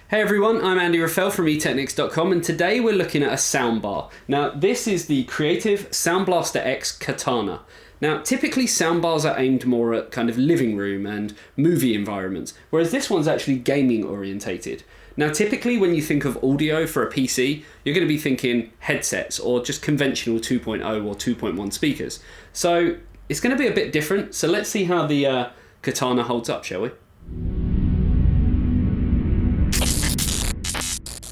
Hey everyone, I'm Andy Raffel from eTeknix.com and today we're looking at a soundbar. Now this is the creative BlasterX Katana. Now typically soundbars are aimed more at kind of living room and movie environments, whereas this one's actually gaming orientated. Now typically when you think of audio for a PC, you're going to be thinking headsets or just conventional 2.0 or 2.1 speakers. So it's going to be a bit different, so let's see how the Katana holds up, shall we?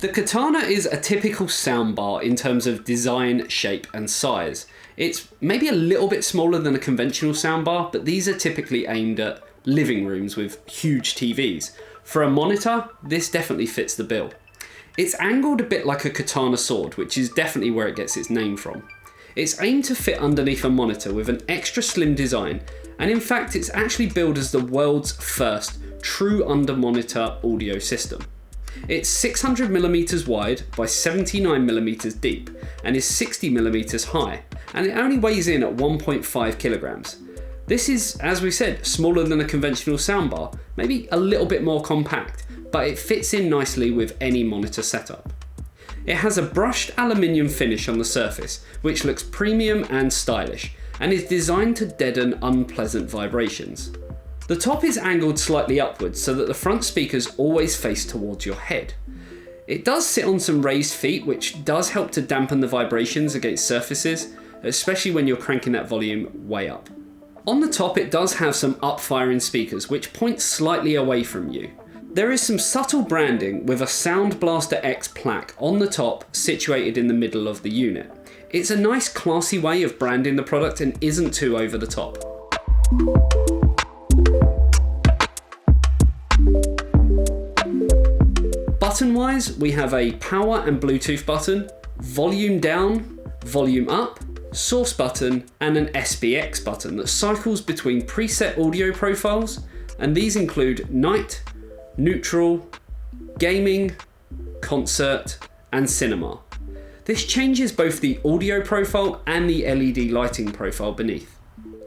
The Katana is a typical soundbar in terms of design, shape and size. It's maybe a little bit smaller than a conventional soundbar, but these are typically aimed at living rooms with huge TVs. For a monitor, this definitely fits the bill. It's angled a bit like a katana sword, which is definitely where it gets its name from. It's aimed to fit underneath a monitor with an extra slim design, and in fact it's actually billed as the world's first true under-monitor audio system. It's 600mm wide by 79mm deep and is 60mm high, and it only weighs in at 1.5 kilograms. This is, as we said, smaller than a conventional soundbar, maybe a little bit more compact, but it fits in nicely with any monitor setup. It has a brushed aluminium finish on the surface, which looks premium and stylish, and is designed to deaden unpleasant vibrations. The top is angled slightly upwards so that the front speakers always face towards your head. It does sit on some raised feet, which does help to dampen the vibrations against surfaces, especially when you're cranking that volume way up. On the top it does have some up-firing speakers which point slightly away from you. There is some subtle branding with a Sound BlasterX plaque on the top situated in the middle of the unit. It's a nice classy way of branding the product and isn't too over the top. Button-wise, we have a power and Bluetooth button, volume down, volume up, source button, and an SPX button that cycles between preset audio profiles, and these include night, neutral, gaming, concert, and cinema. This changes both the audio profile and the LED lighting profile beneath.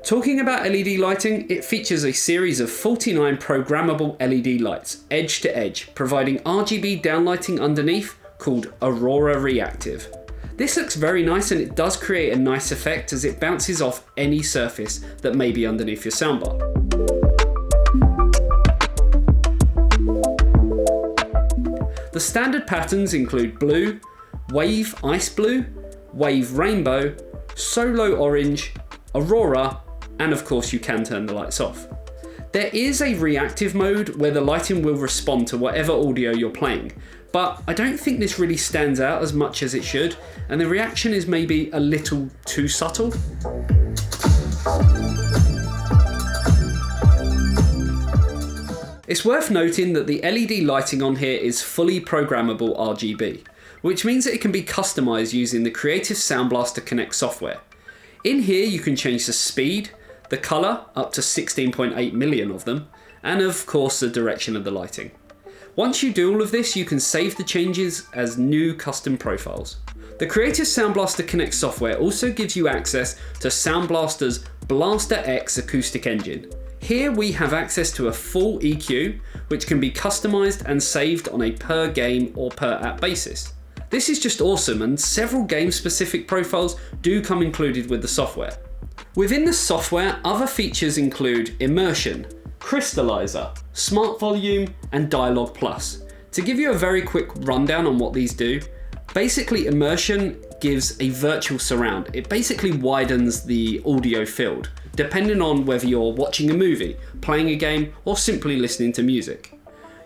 Talking about LED lighting, it features a series of 49 programmable LED lights, edge to edge, providing RGB downlighting underneath called Aurora Reactive. This looks very nice and it does create a nice effect as it bounces off any surface that may be underneath your soundbar. The standard patterns include blue, wave ice blue, wave rainbow, solo orange, aurora, and of course you can turn the lights off. There is a reactive mode where the lighting will respond to whatever audio you're playing, but I don't think this really stands out as much as it should, and the reaction is maybe a little too subtle. It's worth noting that the LED lighting on here is fully programmable RGB, which means that it can be customized using the Creative Sound Blaster Connect software. In here you can change the speed, the colour, up to 16.8 million of them, and of course the direction of the lighting. Once you do all of this, you can save the changes as new custom profiles. The Creative Sound Blaster Connect software also gives you access to Sound Blaster's BlasterX acoustic engine. Here we have access to a full EQ, which can be customised and saved on a per game or per app basis. This is just awesome, and several game-specific profiles do come included with the software. Within the software, other features include immersion, crystallizer, smart volume, and dialogue plus. To give you a very quick rundown on what these do, basically immersion gives a virtual surround. It basically widens the audio field, depending on whether you're watching a movie, playing a game, or simply listening to music.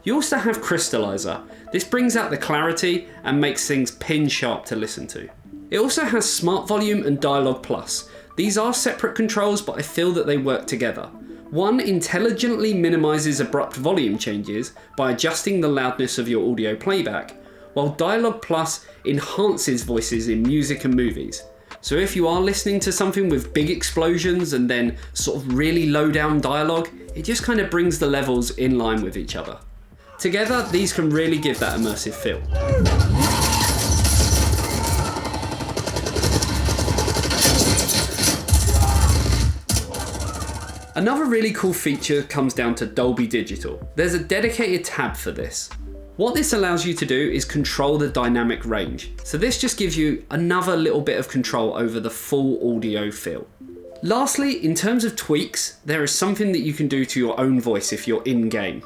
You also have crystallizer. This brings out the clarity and makes things pin sharp to listen to. It also has smart volume and dialogue plus. These are separate controls, but I feel that they work together. One intelligently minimises abrupt volume changes by adjusting the loudness of your audio playback, while Dialogue Plus enhances voices in music and movies. So if you are listening to something with big explosions and then sort of really low down dialogue, it just kind of brings the levels in line with each other. Together, these can really give that immersive feel. Another really cool feature comes down to Dolby Digital. There's a dedicated tab for this. What this allows you to do is control the dynamic range. So this just gives you another little bit of control over the full audio feel. Lastly, in terms of tweaks, there is something that you can do to your own voice if you're in game.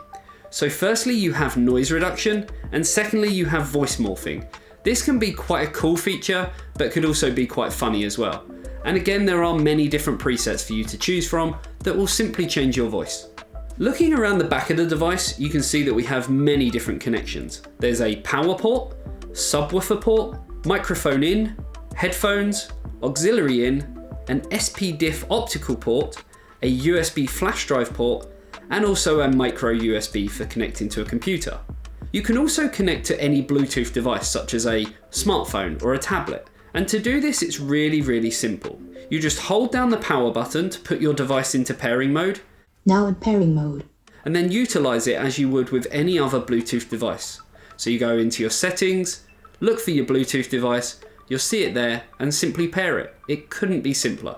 So firstly, you have noise reduction, and secondly, you have voice morphing. This can be quite a cool feature, but could also be quite funny as well. And again, there are many different presets for you to choose from that will simply change your voice. Looking around the back of the device, you can see that we have many different connections. There's a power port, subwoofer port, microphone in, headphones, auxiliary in, an SP-diff optical port, a USB flash drive port, and also a micro USB for connecting to a computer. You can also connect to any Bluetooth device such as a smartphone or a tablet. And to do this, it's really simple. You just hold down the power button to put your device into pairing mode. Now in pairing mode. And then utilize it as you would with any other Bluetooth device. So you go into your settings, look for your Bluetooth device, you'll see it there, and simply pair it. It couldn't be simpler.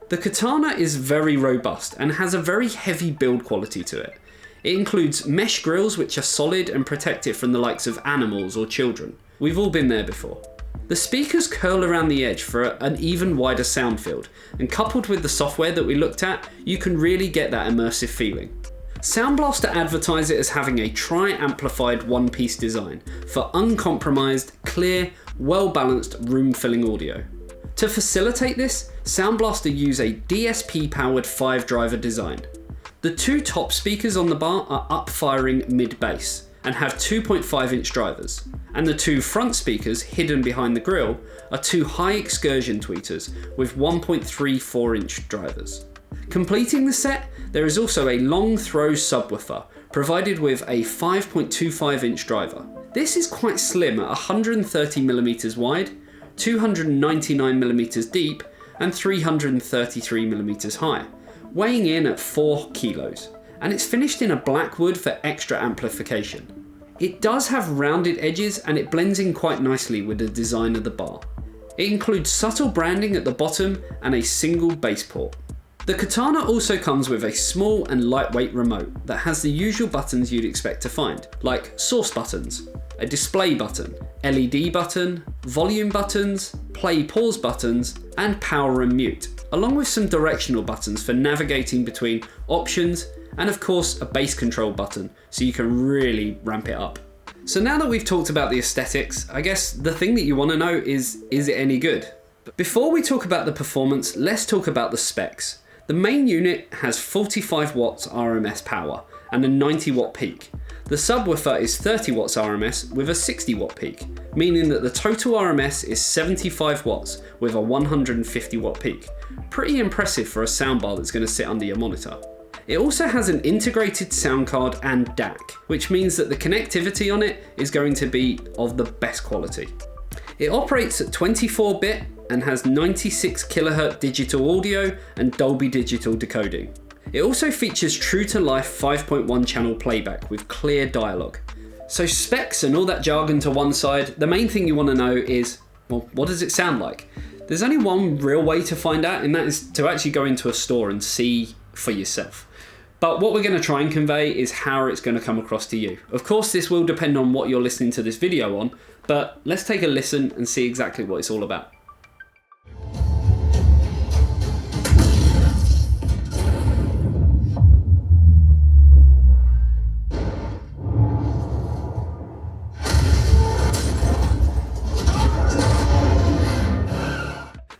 The Katana is very robust and has a very heavy build quality to it. It includes mesh grills which are solid and protect it from the likes of animals or children. We've all been there before. The speakers curl around the edge for an even wider sound field, and coupled with the software that we looked at, you can really get that immersive feeling. Sound Blaster advertise it as having a tri-amplified one-piece design for uncompromised, clear, well-balanced room-filling audio. To facilitate this, Sound Blaster use a DSP-powered 5-driver design. The two top speakers on the bar are up-firing mid-bass and have 2.5-inch drivers, and the two front speakers hidden behind the grille are two high excursion tweeters with 1.34-inch drivers. Completing the set, there is also a long throw subwoofer provided with a 5.25-inch driver. This is quite slim at 130mm wide, 299mm deep and 333mm high, weighing in at 4 kilos, and it's finished in a black wood for extra amplification. It does have rounded edges and it blends in quite nicely with the design of the bar. It includes subtle branding at the bottom and a single bass port. The Katana also comes with a small and lightweight remote that has the usual buttons you'd expect to find, like source buttons, a display button, LED button, volume buttons, play pause buttons, and power and mute, along with some directional buttons for navigating between options, and of course a bass control button so you can really ramp it up. So now that we've talked about the aesthetics, I guess the thing that you want to know is it any good? Before we talk about the performance, let's talk about the specs. The main unit has 45 watts RMS power and a 90 watt peak. The subwoofer is 30 watts RMS with a 60 watt peak, meaning that the total RMS is 75 watts with a 150 watt peak. Pretty impressive for a soundbar that's going to sit under your monitor. It also has an integrated sound card and DAC, which means that the connectivity on it is going to be of the best quality. It operates at 24-bit and has 96 kHz digital audio and Dolby Digital decoding. It also features true-to-life 5.1 channel playback with clear dialogue. So specs and all that jargon to one side, the main thing you want to know is, well, what does it sound like? There's only one real way to find out, and that is to actually go into a store and see for yourself. But what we're going to try and convey is how it's going to come across to you. Of course, this will depend on what you're listening to this video on, but let's take a listen and see exactly what it's all about.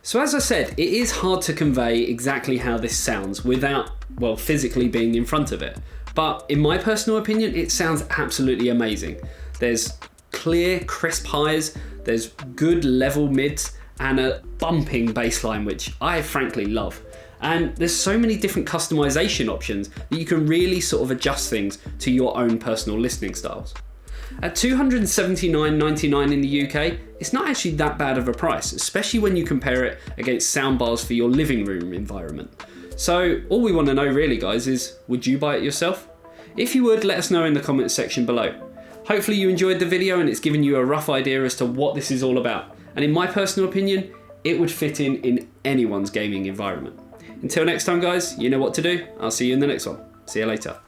So as I said, it is hard to convey exactly how this sounds without, well, physically being in front of it. But in my personal opinion, it sounds absolutely amazing. There's clear, crisp highs, there's good level mids, and a bumping bass line, which I frankly love. And there's so many different customization options that you can really sort of adjust things to your own personal listening styles. At $279.99 in the UK, it's not actually that bad of a price, especially when you compare it against soundbars for your living room environment. So all we want to know really, guys, is would you buy it yourself? If you would, let us know in the comments section below. Hopefully you enjoyed the video and it's given you a rough idea as to what this is all about. And in my personal opinion, it would fit in anyone's gaming environment. Until next time, guys, you know what to do. I'll see you in the next one. See you later.